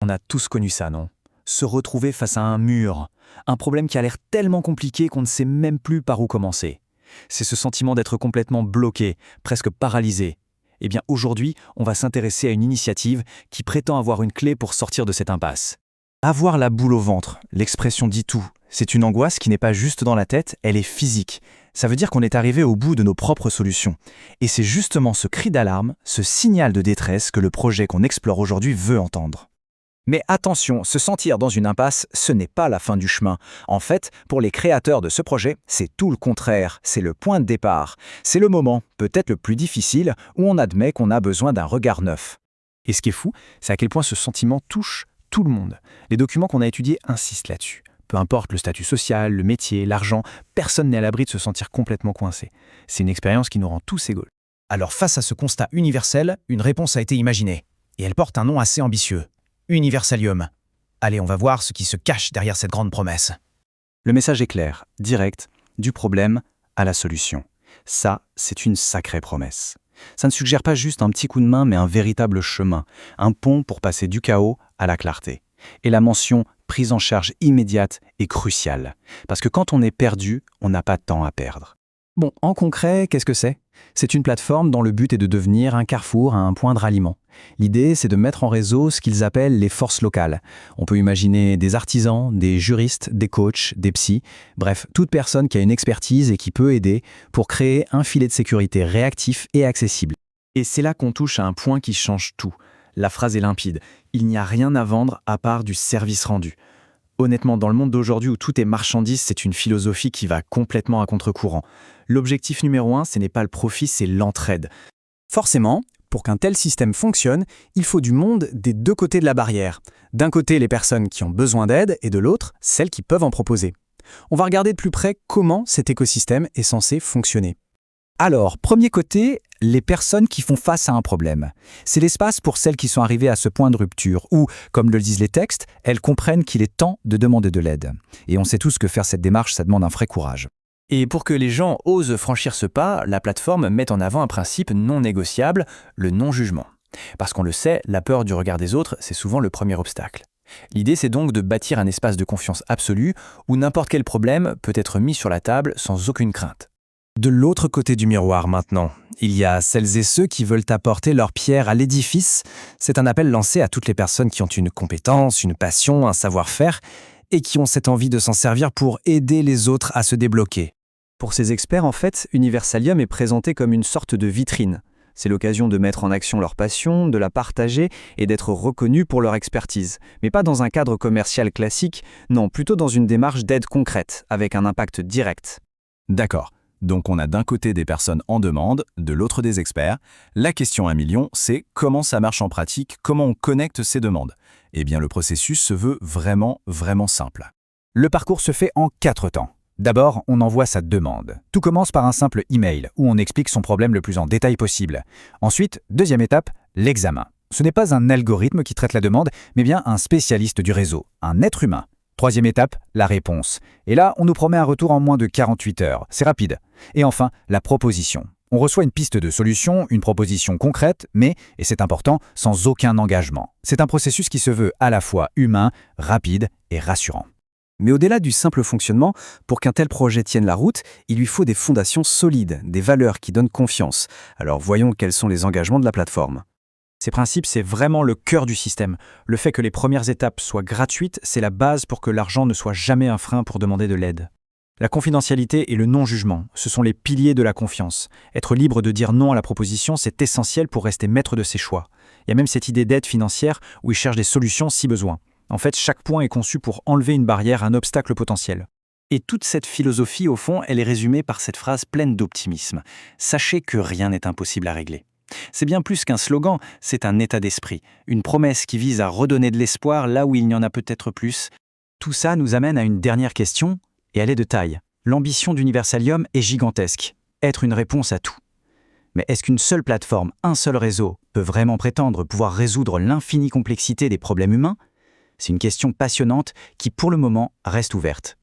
On a tous connu ça, non? Se retrouver face à un mur, un problème qui a l'air tellement compliqué qu'on ne sait même plus par où commencer. C'est ce sentiment d'être complètement bloqué, presque paralysé. Eh bien aujourd'hui, on va s'intéresser à une initiative qui prétend avoir une clé pour sortir de cette impasse. Avoir la boule au ventre, l'expression dit tout. C'est une angoisse qui n'est pas juste dans la tête, elle est physique. Ça veut dire qu'on est arrivé au bout de nos propres solutions. Et c'est justement ce cri d'alarme, ce signal de détresse que le projet qu'on explore aujourd'hui veut entendre. Mais attention, se sentir dans une impasse, ce n'est pas la fin du chemin. En fait, pour les créateurs de ce projet, c'est tout le contraire, c'est le point de départ. C'est le moment, peut-être le plus difficile, où on admet qu'on a besoin d'un regard neuf. Et ce qui est fou, c'est à quel point ce sentiment touche tout le monde. Les documents qu'on a étudiés insistent là-dessus. Peu importe le statut social, le métier, l'argent, personne n'est à l'abri de se sentir complètement coincé. C'est une expérience qui nous rend tous égaux. Alors face à ce constat universel, une réponse a été imaginée. Et elle porte un nom assez ambitieux. Universalium. Allez, on va voir ce qui se cache derrière cette grande promesse. Le message est clair, direct, du problème à la solution. Ça, c'est une sacrée promesse. Ça ne suggère pas juste un petit coup de main, mais un véritable chemin, un pont pour passer du chaos à la clarté. Et la mention prise en charge immédiate est cruciale, parce que quand on est perdu, on n'a pas de temps à perdre. Bon, en concret, qu'est-ce que c'est? C'est une plateforme dont le but est de devenir un carrefour, un point de ralliement. L'idée, c'est de mettre en réseau ce qu'ils appellent les forces locales. On peut imaginer des artisans, des juristes, des coachs, des psys, bref, toute personne qui a une expertise et qui peut aider pour créer un filet de sécurité réactif et accessible. Et c'est là qu'on touche à un point qui change tout. La phrase est limpide. Il n'y a rien à vendre à part du service rendu. Honnêtement, dans le monde d'aujourd'hui où tout est marchandise, c'est une philosophie qui va complètement à contre-courant. L'objectif numéro 1, ce n'est pas le profit, c'est l'entraide. Forcément, pour qu'un tel système fonctionne, il faut du monde des deux côtés de la barrière. D'un côté, les personnes qui ont besoin d'aide et de l'autre, celles qui peuvent en proposer. On va regarder de plus près comment cet écosystème est censé fonctionner. Alors, premier côté, les personnes qui font face à un problème. C'est l'espace pour celles qui sont arrivées à ce point de rupture où, comme le disent les textes, elles comprennent qu'il est temps de demander de l'aide. Et on sait tous que faire cette démarche, ça demande un vrai courage. Et pour que les gens osent franchir ce pas, la plateforme met en avant un principe non négociable, le non-jugement. Parce qu'on le sait, la peur du regard des autres, c'est souvent le premier obstacle. L'idée, c'est donc de bâtir un espace de confiance absolue où n'importe quel problème peut être mis sur la table sans aucune crainte. De l'autre côté du miroir maintenant, il y a celles et ceux qui veulent apporter leur pierre à l'édifice. C'est un appel lancé à toutes les personnes qui ont une compétence, une passion, un savoir-faire et qui ont cette envie de s'en servir pour aider les autres à se débloquer. Pour ces experts, en fait, Universalium est présenté comme une sorte de vitrine. C'est l'occasion de mettre en action leur passion, de la partager et d'être reconnus pour leur expertise. Mais pas dans un cadre commercial classique, non, plutôt dans une démarche d'aide concrète, avec un impact direct. D'accord. Donc on a d'un côté des personnes en demande, de l'autre des experts. La question à 1 million, c'est comment ça marche en pratique, comment on connecte ces demandes. Eh bien le processus se veut vraiment simple. Le parcours se fait en 4 temps. D'abord, on envoie sa demande. Tout commence par un simple email où on explique son problème le plus en détail possible. Ensuite, deuxième étape, l'examen. Ce n'est pas un algorithme qui traite la demande, mais bien un spécialiste du réseau, un être humain. Troisième étape, la réponse. Et là, on nous promet un retour en moins de 48 heures. C'est rapide. Et enfin, la proposition. On reçoit une piste de solution, une proposition concrète, mais, et c'est important, sans aucun engagement. C'est un processus qui se veut à la fois humain, rapide et rassurant. Mais au-delà du simple fonctionnement, pour qu'un tel projet tienne la route, il lui faut des fondations solides, des valeurs qui donnent confiance. Alors voyons quels sont les engagements de la plateforme. Ces principes, c'est vraiment le cœur du système. Le fait que les premières étapes soient gratuites, c'est la base pour que l'argent ne soit jamais un frein pour demander de l'aide. La confidentialité et le non-jugement, ce sont les piliers de la confiance. Être libre de dire non à la proposition, c'est essentiel pour rester maître de ses choix. Il y a même cette idée d'aide financière où ils cherchent des solutions si besoin. En fait, chaque point est conçu pour enlever une barrière, un obstacle potentiel. Et toute cette philosophie, au fond, elle est résumée par cette phrase pleine d'optimisme. Sachez que rien n'est impossible à régler. C'est bien plus qu'un slogan, c'est un état d'esprit, une promesse qui vise à redonner de l'espoir là où il n'y en a peut-être plus. Tout ça nous amène à une dernière question, et elle est de taille. L'ambition d'Universalium est gigantesque, être une réponse à tout. Mais est-ce qu'une seule plateforme, un seul réseau, peut vraiment prétendre pouvoir résoudre l'infinie complexité des problèmes humains ? C'est une question passionnante qui, pour le moment, reste ouverte.